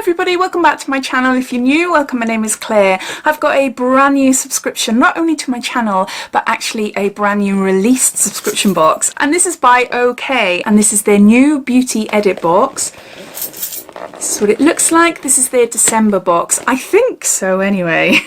everybody, welcome back to my channel. If you're new, welcome. My name is Claire. I've got a brand new subscription, not only to my channel, but actually a brand new released subscription box. And this is by OK, and this is their new beauty edit box. This is what it looks like. This is their December box. I think so anyway.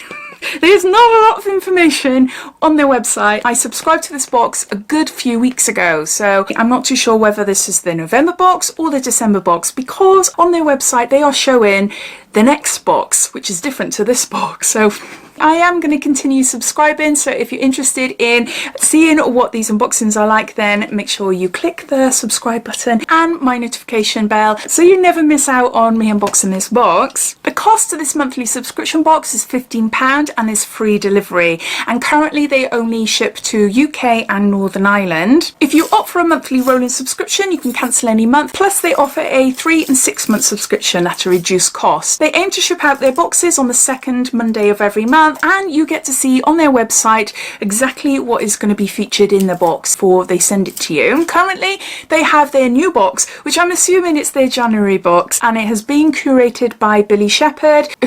There's not a lot of information on their website. I subscribed to this box a good few weeks ago, so I'm not too sure whether this is the November box or the December box, because on their website they are showing the next box, which is different to this box. So I am going to continue subscribing, so if you're interested in seeing what these unboxings are like, then make sure you click the subscribe button and my notification bell so you never miss out on me unboxing this box. The cost of this monthly subscription box is £15 and is free delivery, and currently they only ship to UK and Northern Ireland. If you opt for a monthly rolling subscription, you can cancel any month, plus they offer a 3 and 6 month subscription at a reduced cost. They aim to ship out their boxes on the second Monday of every month, and you get to see on their website exactly what is going to be featured in the box before they send it to you. Currently they have their new box, which I'm assuming it's their January box, and it has been curated by Billie,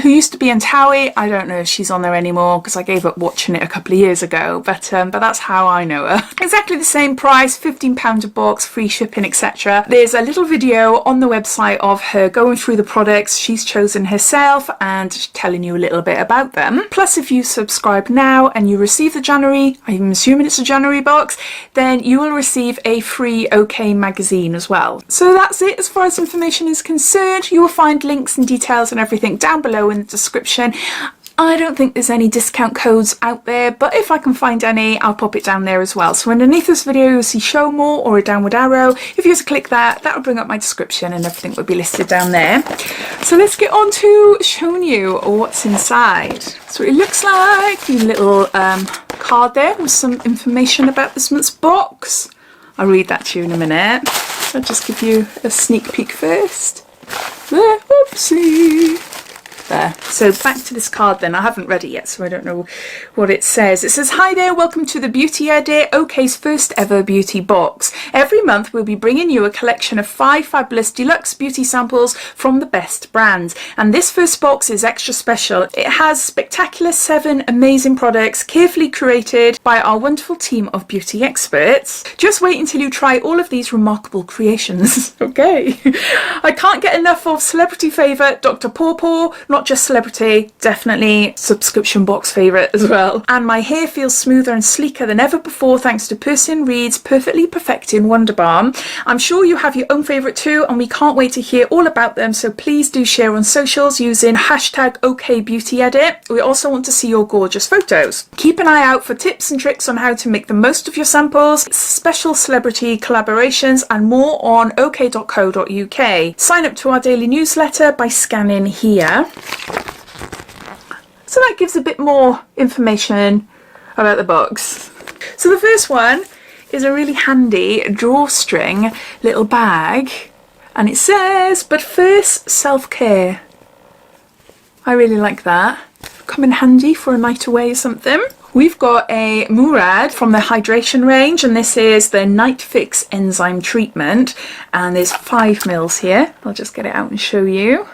who used to be in Towie. I don't know if she's on there anymore because I gave up watching it a couple of years ago, but that's how I know her. Exactly the same price, £15 a box, free shipping, etc. There's a little video on the website of her going through the products she's chosen herself and telling you a little bit about them. Plus, if you subscribe now and you receive the January, I'm assuming it's a January box, then you will receive a free OK magazine as well. So that's it as far as information is concerned. You will find links and details and everything down below in the description. I don't think there's any discount codes out there, but if I can find any, I'll pop it down there as well. So underneath this video, you'll see show more or a downward arrow. If you were to click that, that will bring up my description and everything will be listed down there. So let's get on to showing you what's inside. So it looks like a little card there with some information about this month's box. I'll read that to you in a minute. I'll just give you a sneak peek first. There, whoopsie. There. So back to this card then. I haven't read it yet, so I don't know what it says. It says, "Hi there, welcome to the Beauty Edit, OK's first ever beauty box. Every month we'll be bringing you a collection of 5 fabulous deluxe beauty samples from the best brands. And this first box is extra special. It has spectacular 7 amazing products carefully curated by our wonderful team of beauty experts. Just wait until you try all of these remarkable creations." Okay. "I can't get enough of celebrity favourite Dr. Paw, not just celebrity, definitely subscription box favourite as well. And my hair feels smoother and sleeker than ever before thanks to Perfume Reed's Perfectly Perfecting Wonder Balm. I'm sure you have your own favourite too, and we can't wait to hear all about them, so please do share on socials using hashtag OKBeautyEdit. We also want to see your gorgeous photos. Keep an eye out for tips and tricks on how to make the most of your samples, special celebrity collaborations and more on ok.co.uk. Sign up to our daily newsletter by scanning here." So that gives a bit more information about the box. So the first one is a really handy drawstring little bag, and it says, "But first, self-care." I really like that. Come in handy for a night away or something. We've got a Murad from the hydration range, and this is the Night Fix enzyme treatment, and there's 5 mils here. I'll just get it out and show you.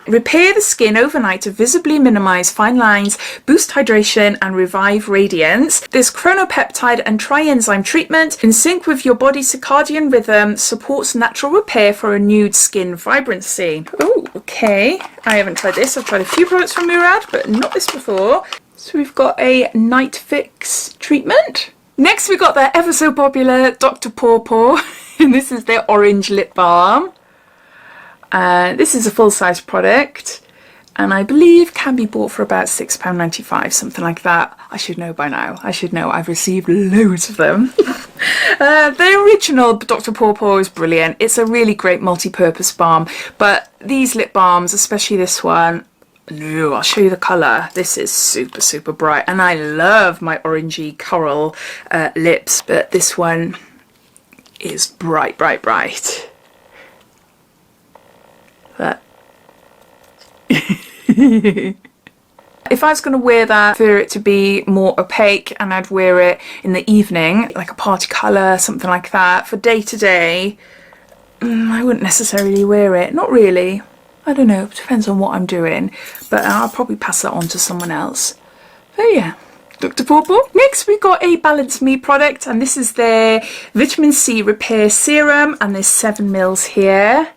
"Repair the skin overnight to visibly minimise fine lines, boost hydration and revive radiance. This chronopeptide and trienzyme treatment, in sync with your body's circadian rhythm, supports natural repair for renewed skin vibrancy." Oh, okay. I haven't tried this. I've tried a few products from Murad, but not this before. So we've got a Night Fix treatment. Next we've got the ever so popular Dr. Paw, and this is their orange lip balm. This is a full-size product, and I believe can be bought for about £6.95, something like that. I should know by now. I should know. I've received loads of them. The original Dr. Paw is brilliant. It's a really great multi-purpose balm, but these lip balms, especially this one, no, I'll show you the colour. This is super, super bright, and I love my orangey coral lips, but this one is bright, bright, bright. But if I was going to wear that for it to be more opaque, and I'd wear it in the evening, like a party colour, something like that, for day to day, I wouldn't necessarily wear it. Not really. I don't know, it depends on what I'm doing, but I'll probably pass that on to someone else. So yeah, Dr. Pawpaw. Next we got a Balance Me product, and this is their Vitamin C Repair Serum, and there's 7 mils here.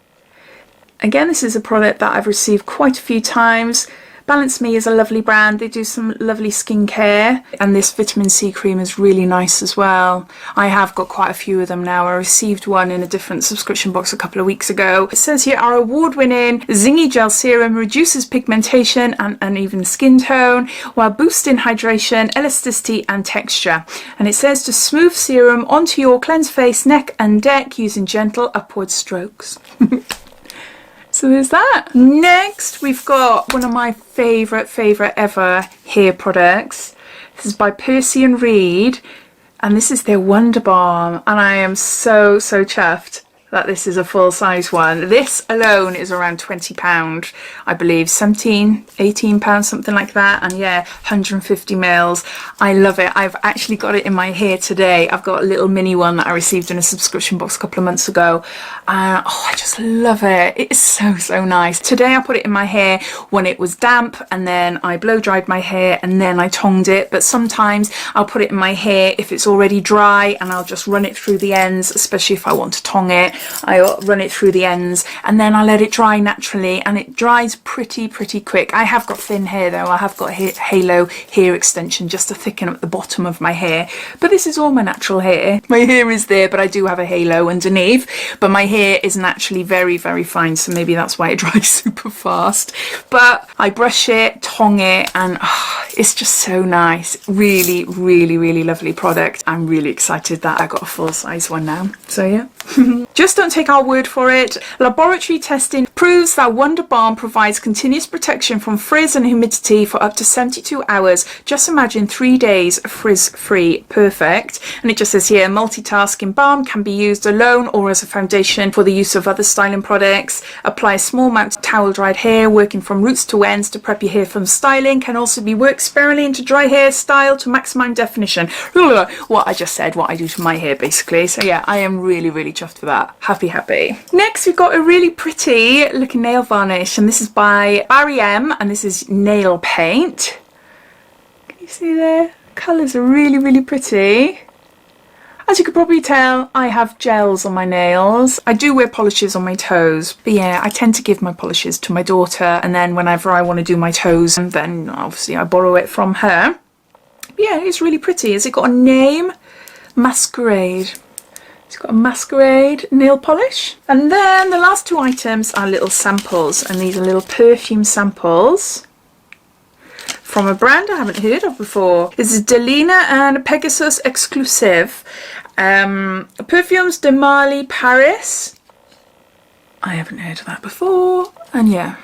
Again, this is a product that I've received quite a few times. Balance Me is a lovely brand. They do some lovely skincare, and this vitamin C cream is really nice as well. I have got quite a few of them now. I received one in a different subscription box a couple of weeks ago. It says here, our award-winning Zingy Gel Serum reduces pigmentation and uneven skin tone while boosting hydration, elasticity and texture. And it says to smooth serum onto your cleansed face, neck and neck using gentle upward strokes. So there's that. Next, we've got one of my favourite ever hair products. This is by Percy & Reed, and this is their Wonder Balm, and I am so chuffed that this is a full-size one. This alone is around £20, I believe, 17, 18 pounds, something like that, and yeah, 150 mils. I love it. I've actually got it in my hair today. I've got a little mini one that I received in a subscription box a couple of months ago. Oh, I just love it. It is so nice. Today I put it in my hair when it was damp, and then I blow dried my hair, and then I tongued it. But sometimes I'll put it in my hair if it's already dry, and I'll just run it through the ends, especially if I want to tongue it. I run it through the ends, and then I let it dry naturally, and it dries pretty quick. I have got thin hair though. I have got halo hair extension just to thicken up the bottom of my hair, but this is all my natural hair. My hair is there, but I do have a halo underneath, but my hair is naturally very fine, so maybe that's why it dries super fast. But I brush it, tongue it, and it's just so nice. Really lovely product. I'm really excited that I got a full-size one now, so yeah. Just don't take our word for it. Laboratory testing proves that Wonder Balm provides continuous protection from frizz and humidity for up to 72 hours. Just imagine 3 days frizz-free. Perfect. And it just says here, multitasking balm can be used alone or as a foundation for the use of other styling products. Apply a small amount to towel-dried hair, working from roots to ends to prep your hair for styling. Can also be worked sparingly into dry hair style to maximum definition. What I just said, what I do to my hair basically. So yeah, I am really chuffed for that. Happy. Next, we've got a really pretty looking nail varnish, and this is by Barry M, and this is nail paint. Can you see there? Colours are really pretty. As you could probably tell, I have gels on my nails. I do wear polishes on my toes, but yeah, I tend to give my polishes to my daughter, and then whenever I want to do my toes, then obviously I borrow it from her. But yeah, it's really pretty. Has it got a name? Masquerade. It's got a Masquerade nail polish. And then the last 2 items are little samples, and these are little perfume samples from a brand I haven't heard of before. This is Delina and Pegasus exclusive. Perfumes de Marly Paris. I haven't heard of that before. And yeah,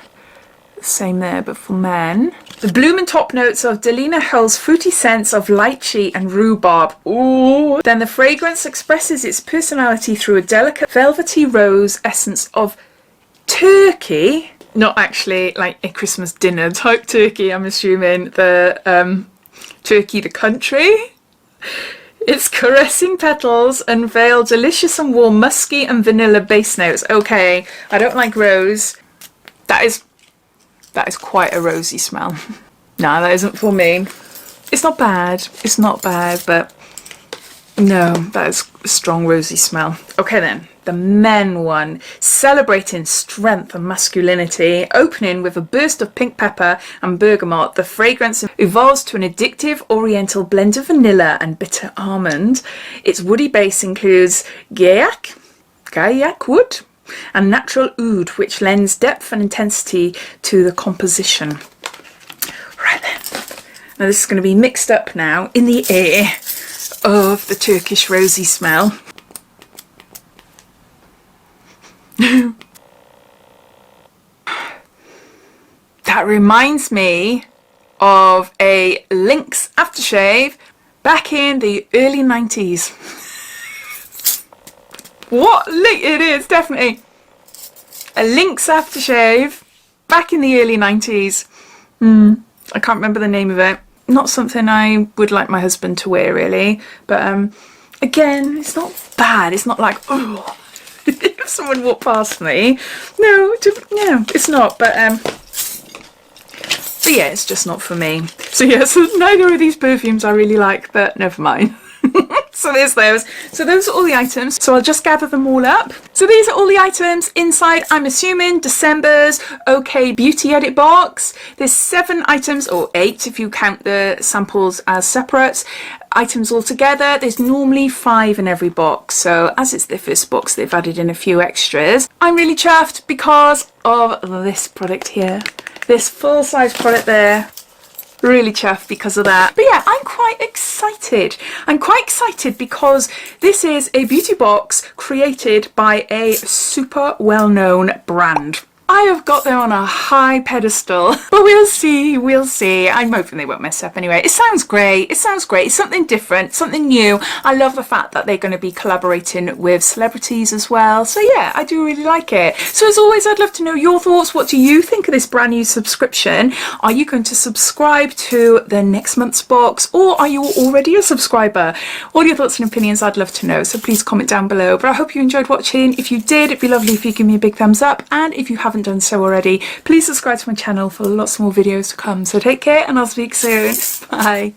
same there, but for men. The bloom and top notes of Delina holds fruity scents of lychee and rhubarb. Ooh. Then the fragrance expresses its personality through a delicate velvety rose essence of turkey. Not actually like a Christmas dinner type turkey, I'm assuming. The turkey, the country. Its caressing petals unveil delicious and warm musky and vanilla base notes. Okay, I don't like rose. That is quite a rosy smell. No, that isn't for me. It's not bad. It's not bad, but no, that is a strong rosy smell. Okay then, the men one. Celebrating strength and masculinity. Opening with a burst of pink pepper and bergamot, the fragrance evolves to an addictive oriental blend of vanilla and bitter almond. Its woody base includes gaiac wood, and natural oud, which lends depth and intensity to the composition. Right then. Now this is going to be mixed up now in the air of the Turkish rosy smell. That reminds me of a Lynx aftershave back in the early 90s. What? It is definitely a Lynx aftershave back in the early 90s. I can't remember the name of it. Not something I would like my husband to wear really, but again, it's not bad. It's not like, oh, it's Someone walked past me. No, it's not. But yeah, it's just not for me. So yeah, so neither of these perfumes I really like, but never mind. So there's those. So those are all the items. So I'll just gather them all up. So these are all the items inside, I'm assuming, December's OK Beauty Edit box. There's 7 items, or 8 if you count the samples as separate items altogether. There's normally 5 in every box. So as it's their first box, they've added in a few extras. I'm really chuffed because of this product here. This full-size product there. Really chuffed because of that. But yeah, I'm quite excited. I'm quite excited because this is a beauty box created by a super well-known brand. I have got them on a high pedestal, but we'll see, we'll see. I'm hoping they won't mess up anyway. It sounds great, it sounds great. It's something different, something new. I love the fact that they're going to be collaborating with celebrities as well. So yeah, I do really like it. So as always, I'd love to know your thoughts. What do you think of this brand new subscription? Are you going to subscribe to the next month's box, or are you already a subscriber? All your thoughts and opinions, I'd love to know. So please comment down below. But I hope you enjoyed watching. If you did, it'd be lovely if you give me a big thumbs up. And if you haven't done so already, please subscribe to my channel for lots more videos to come. So take care and I'll speak soon. Bye.